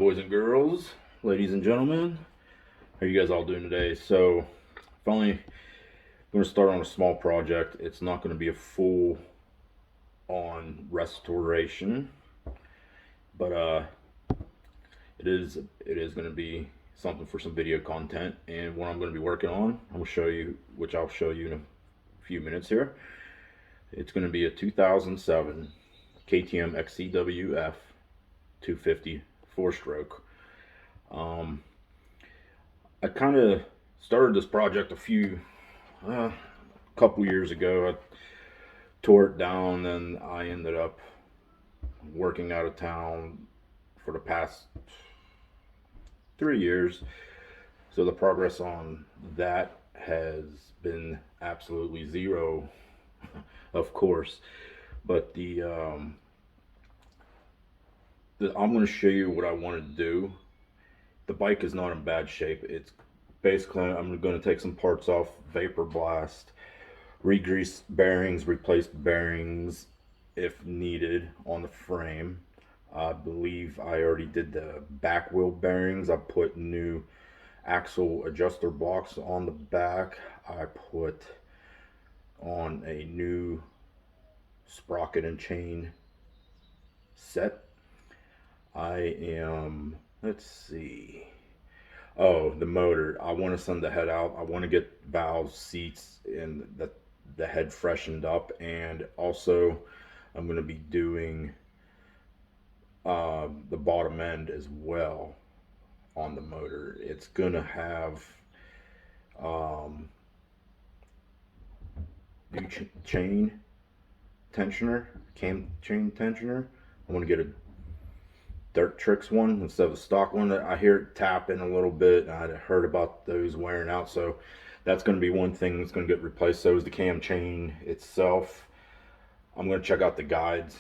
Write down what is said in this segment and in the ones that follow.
boys and girls, ladies and gentlemen. How are you guys all doing today? So, finally, going to start on a small project. It's not going to be a full on restoration, but it is going to be something for some video content. And what I'm going to be working on, I'm going to show you, which I'll show you in a few minutes here. It's going to be a 2007 KTM XCW-F 250 4-stroke. I kind of started this project a couple years ago. I tore it down, and I ended up working out of town for the past 3 years. So the progress on that has been absolutely zero, of course. But I'm going to show you what I want to do. The bike is not in bad shape. It's basically, I'm going to take some parts off, vapor blast, re-grease bearings, replace bearings if needed on the frame. I believe I already did the back wheel bearings. I put new axle adjuster blocks on the back. I put on a new sprocket and chain set. Let's see. Oh, the motor. I want to send the head out. I want to get valves, seats, and the head freshened up. And also, I'm going to be doing the bottom end as well on the motor. It's going to have new chain tensioner, cam chain tensioner. I want to get a Dirt Tricks one instead of a stock one. I hear it tapping a little bit. I heard about those wearing out, so that's going to be one thing that's going to get replaced. So is the cam chain itself. I'm going to check out the guides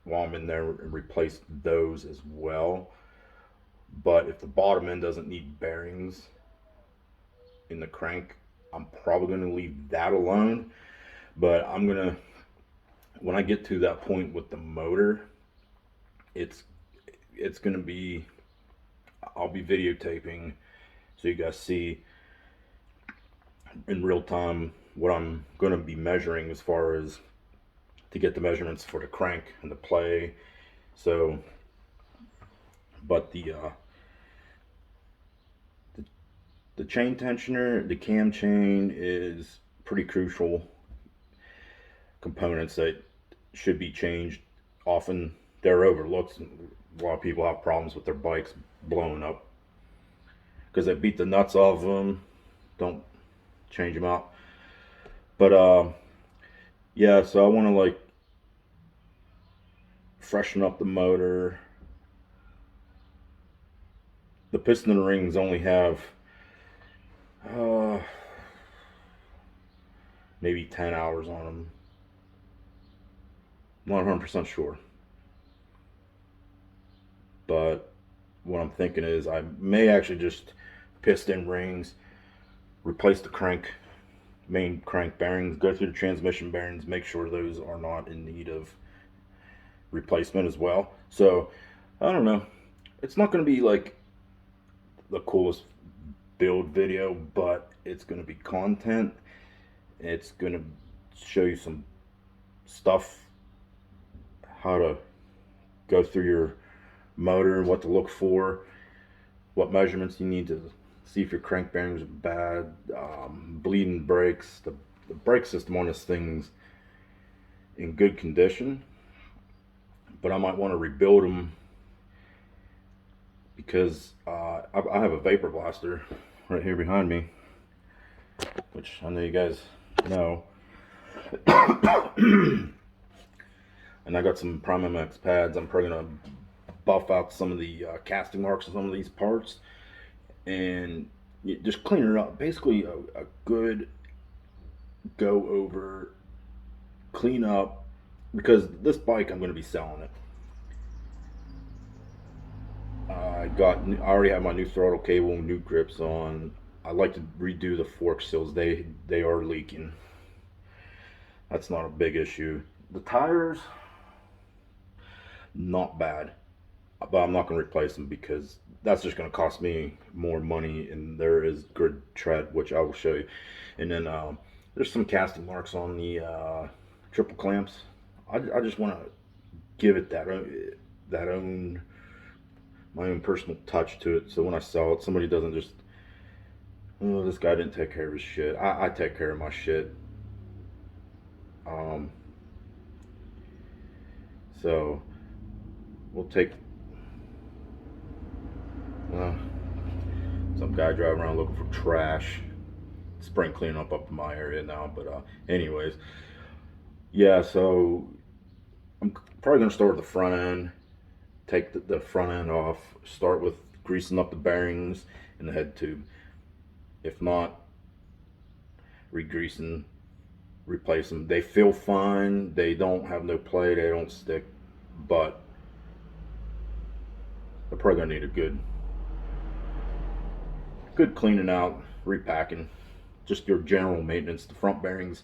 while I'm in there and replace those as well. But if the bottom end doesn't need bearings in the crank, I'm probably going to leave that alone. But I'm going to, when I get to that point with the motor, it's going to be, I'll be videotaping so you guys see in real time what I'm going to be measuring as far as to get the measurements for the crank and the play. So, but the chain tensioner, the cam chain is pretty crucial components that should be changed often. They're overlooked. A lot of people have problems with their bikes blowing up because they beat the nuts off them, don't change them out. But yeah, so I want to like freshen up the motor. The piston rings only have maybe 10 hours on them. Not 100% sure. But what I'm thinking is I may actually just piston rings, replace the main crank bearings, go through the transmission bearings, make sure those are not in need of replacement as well. So I don't know, it's not going to be like the coolest build video, but it's going to be content. It's going to show you some stuff, how to go through your motor, what to look for, what measurements you need to see if your crank bearings are bad, bleeding brakes. The brake system on this thing's in good condition, but I might want to rebuild them because I have a vapor blaster right here behind me, which I know you guys know. And I got some Prime MX pads. I'm probably gonna buff out some of the casting marks on some of these parts and just clean it up. Basically a good go over, clean up, because this bike I'm going to be selling it. I already have my new throttle cable, new grips on. I like to redo the fork seals. They are leaking. That's not a big issue. The tires, not bad. but I'm not going to replace them because that's just going to cost me more money, and there is good tread, which I will show you. And then there's some casting marks on the triple clamps. I just want to give it that own my own personal touch to it, so when I sell it, somebody doesn't just, oh, this guy didn't take care of his shit. I take care of my shit. Um, so we'll take uh, some guy driving around looking for trash. Spring cleaning up in my area now, but anyways, yeah. So I'm probably gonna start with the front end. Take the front end off. Start with greasing up the bearings and the head tube. If not, re-greasing, replace them. They feel fine. They don't have no play. They don't stick, but they're probably gonna need a good cleaning out, repacking, just your general maintenance. The front bearings,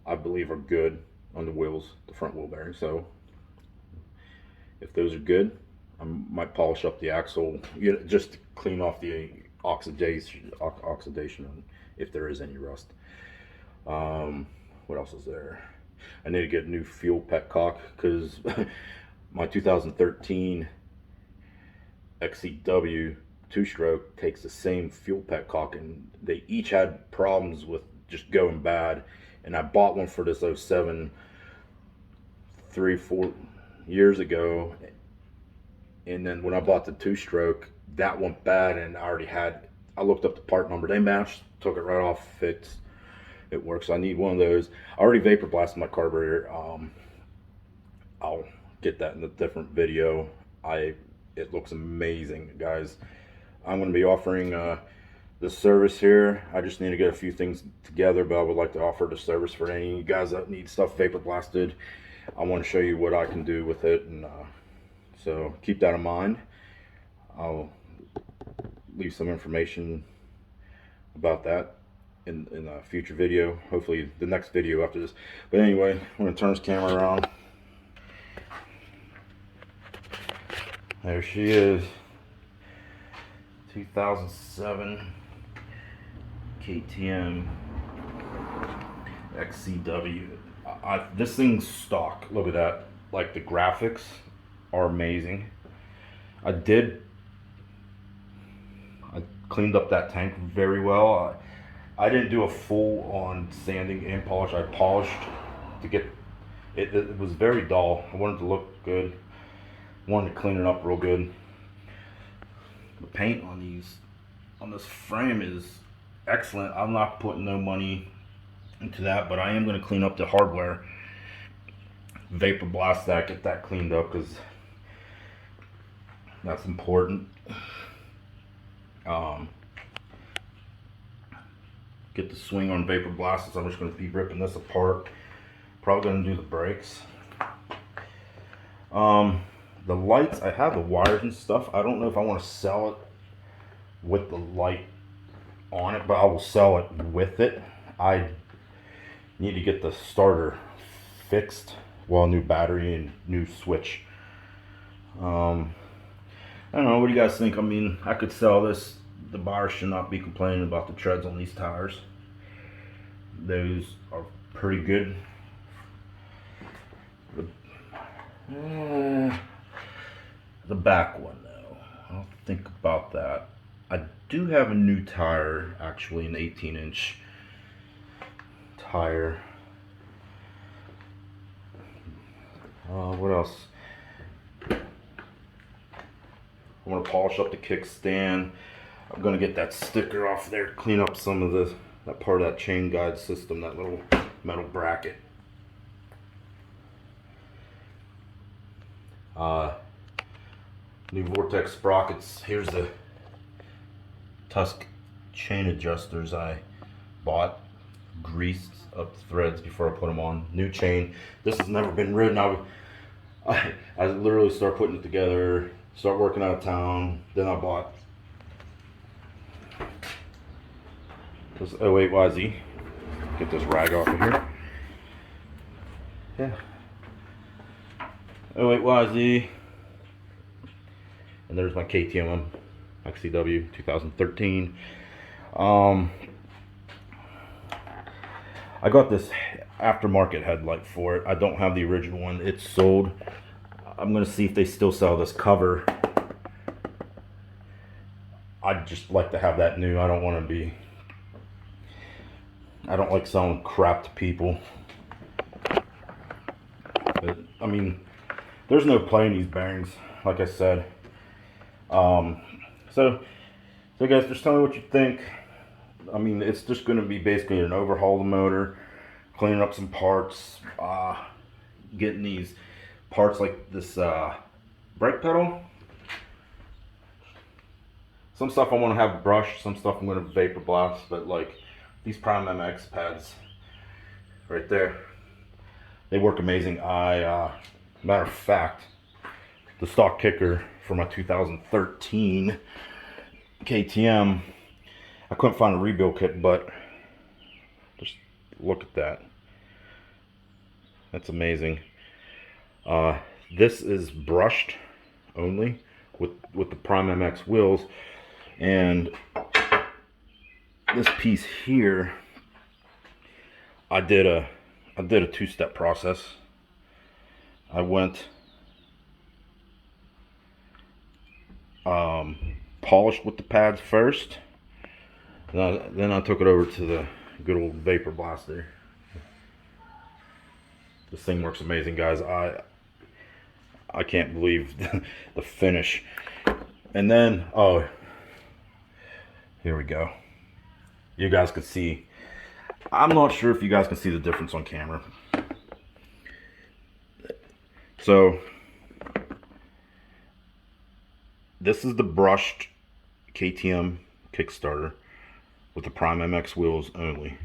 I believe, are good on the wheels, the front wheel bearings. So if those are good, I might polish up the axle, just to clean off the oxidation, if there is any rust. What else is there? I need to get a new fuel petcock because my 2013 XCW 2-stroke takes the same fuel petcock, and they each had problems with just going bad. And I bought one for this 07 3-4 years ago, and then when I bought the 2-stroke, that went bad, and I looked up the part number, they matched, took it right off, fixed. It works. I need one of those. I already vapor blasted my carburetor. I'll get that in a different video. It looks amazing, guys. I'm going to be offering the service here. I just need to get a few things together, but I would like to offer the service for any of you guys that need stuff vapor blasted. I want to show you what I can do with it, and so keep that in mind. I'll leave some information about that in a future video, hopefully the next video after this. But anyway, I'm going to turn this camera around. There she is, 2007 KTM XCW. This thing's stock. Look at that. Like, the graphics are amazing. I cleaned up that tank very well. I didn't do a full on sanding and polish. I polished to get it. It was very dull. I wanted to look good. Wanted to clean it up real good. The paint on this frame is excellent. I'm not putting no money into that, but I am going to clean up the hardware, vapor blast that, get that cleaned up, because that's important. Get the swing on vapor blast, so I'm just going to be ripping this apart. Probably going to do the brakes. The lights, I have the wires and stuff. I don't know if I want to sell it with the light on it, but I will sell it with it. I need to get the starter fixed. Well, new battery and new switch. I don't know, what do you guys think? I mean, I could sell this. The buyer should not be complaining about the treads on these tires. Those are pretty good. The back one, though, I'll think about that. I do have a new tire, actually, an 18-inch tire. What else? I'm going to polish up the kickstand. I'm going to get that sticker off there, clean up some of that part of that chain guide system, that little metal bracket. New Vortex sprockets. Here's the Tusk chain adjusters I bought. Greased up the threads before I put them on. New chain. This has never been ridden. I literally start putting it together, start working out of town. Then I bought this 08YZ. Get this rag off of here. Yeah. 08YZ. And there's my KTM XCW 2013. I got this aftermarket headlight for it. I don't have the original one. It's sold. I'm gonna see if they still sell this cover. I'd just like to have that new. I don't like selling crap to people. But, I mean, there's no play in these bearings, like I said. So guys, just tell me what you think. I mean, it's just going to be basically an overhaul of the motor, cleaning up some parts, getting these parts like this brake pedal. Some stuff I want to have brushed, some stuff I'm going to vapor blast, but like these Prime MX pads right there, they work amazing. Matter of fact, the stock kicker for my 2013 KTM, I couldn't find a rebuild kit, but just look at that. That's amazing. This is brushed only with the Prime MX wheels, and this piece here, I did a two-step process. I went polished with the pads first, then I took it over to the good old vapor blaster. This thing works amazing, guys. I can't believe the finish. And then, oh, here we go. You guys can see. I'm not sure if you guys can see the difference on camera. So this is the brushed KTM Kickstarter with the Prime MX wheels only.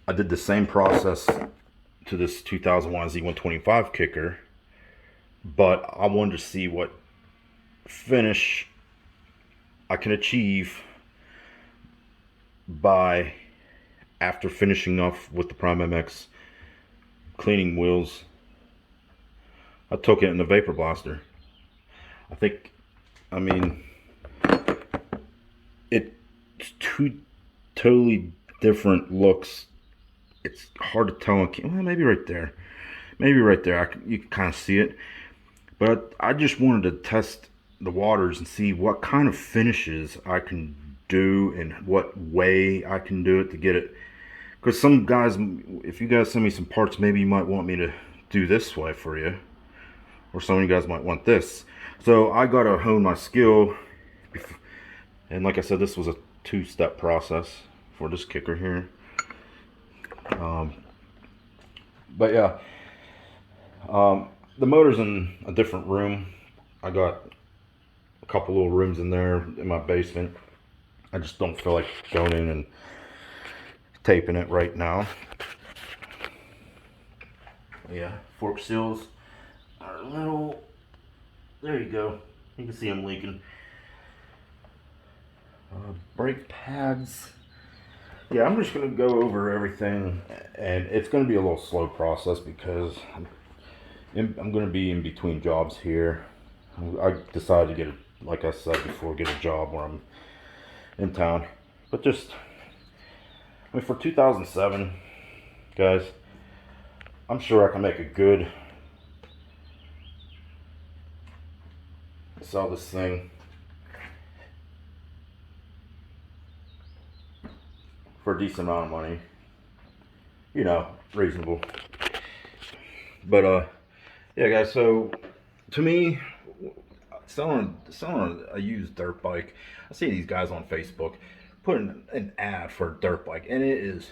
I did the same process to this 2001 Z125 kicker, but I wanted to see what finish I can achieve by after finishing off with the Prime MX cleaning wheels. I took it in the vapor blaster. I mean, it's two totally different looks. It's hard to tell. Well, maybe right there. Maybe right there. You can kind of see it. But I just wanted to test the waters and see what kind of finishes I can do and what way I can do it to get it. Because some guys, if you guys send me some parts, maybe you might want me to do this way for you. Or some of you guys might want this. So I got to hone my skill. And like I said, this was a two-step process for this kicker here. But yeah, the motor's in a different room. I got a couple little rooms in there in my basement. I just don't feel like going in and taping it right now. Yeah, fork seals are a little, there you go. You can see them leaking. Brake pads. Yeah, I'm just going to go over everything, and it's going to be a little slow process because I'm going to be in between jobs here. I decided to get, like I said before, get a job where I'm in town. But just, I mean, for 2007, guys, I'm sure I can make a good, sell this thing for a decent amount of money, you know, reasonable. But yeah, guys, so to me, selling a used dirt bike, I see these guys on Facebook putting an ad for a dirt bike, and it is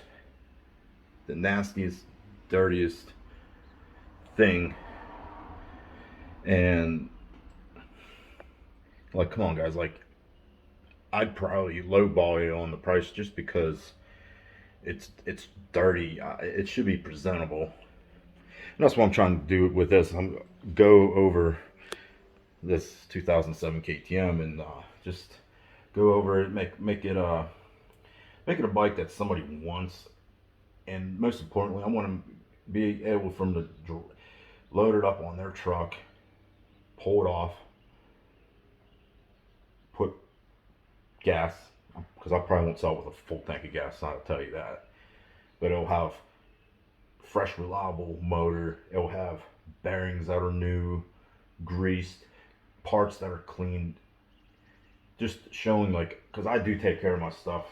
the nastiest, dirtiest thing. And like, come on, guys, like, I'd probably lowball you on the price just because it's dirty. It should be presentable, and that's what I'm trying to do with this. I'm go over this 2007 KTM and just go over it, make it a bike that somebody wants, and most importantly, I want to be able for them to load it up on their truck, pull it off, gas, because I probably won't sell it with a full tank of gas, I'll tell you that. But it'll have fresh, reliable motor. It'll have bearings that are new, greased, parts that are cleaned. Just showing, like, because I do take care of my stuff.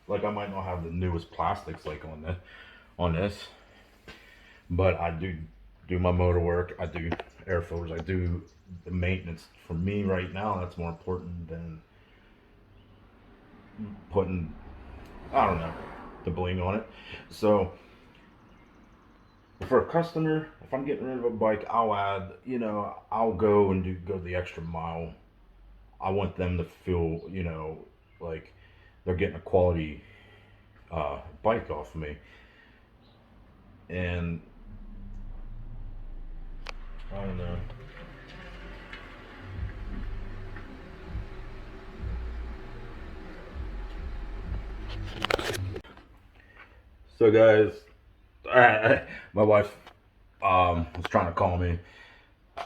Like, I might not have the newest plastics like on this, but I do my motor work. I do air filters. I do the maintenance. For me right now, that's more important than putting, I don't know, the bling on it. So for a customer, if I'm getting rid of a bike, I'll add, you know, I'll go and go the extra mile. I want them to feel, you know, like they're getting a quality bike off of me. And I don't know. So guys, my wife was trying to call me.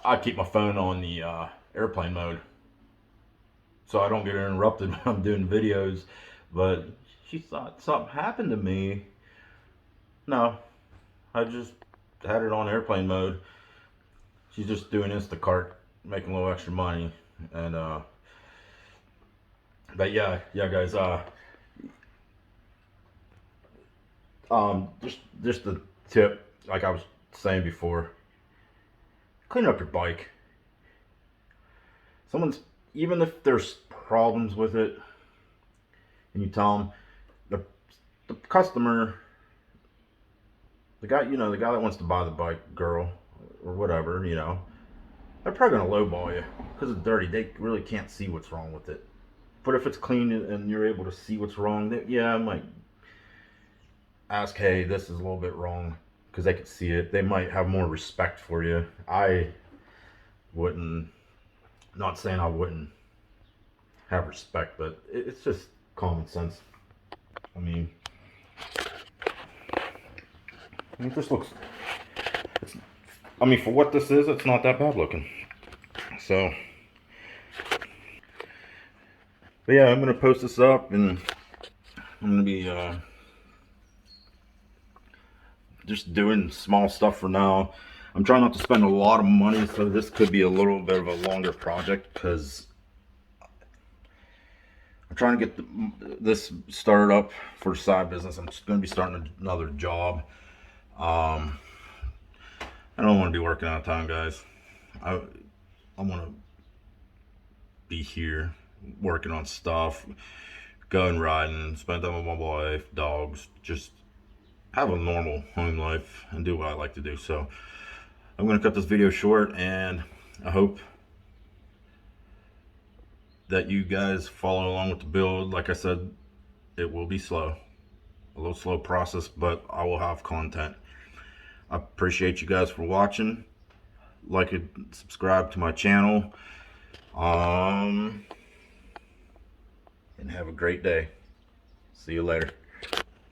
I keep my phone on the airplane mode, so I don't get interrupted when I'm doing videos. But she thought something happened to me. No, I just had it on airplane mode. She's just doing Instacart, making a little extra money, and but yeah, guys, just the tip, like I was saying before, clean up your bike. Someone's, even if there's problems with it, and you tell them, the customer, the guy, you know, the guy that wants to buy the bike, girl, or whatever, you know, they're probably gonna lowball you because it's dirty. They really can't see what's wrong with it. But if it's clean and you're able to see what's wrong, then yeah, I might ask, hey, this is a little bit wrong, because they can see it. They might have more respect for you. I wouldn't, not saying I wouldn't have respect, but it's just common sense. I mean, it just looks, I mean, for what this is, it's not that bad looking. So, but yeah, I'm gonna post this up, and I'm gonna be just doing small stuff for now. I'm trying not to spend a lot of money, so this could be a little bit of a longer project, because I'm trying to get this started up for side business. I'm just going to be starting another job. I don't want to be working out of time, guys. I want to be here working on stuff, going riding, spend time with my wife, dogs, just have a normal home life and do what I like to do. So I'm going to cut this video short, and I hope that you guys follow along with the build. Like I said, it will be slow, a little slow process, but I will have content. I appreciate you guys for watching. Like and subscribe to my channel, and have a great day. See you later.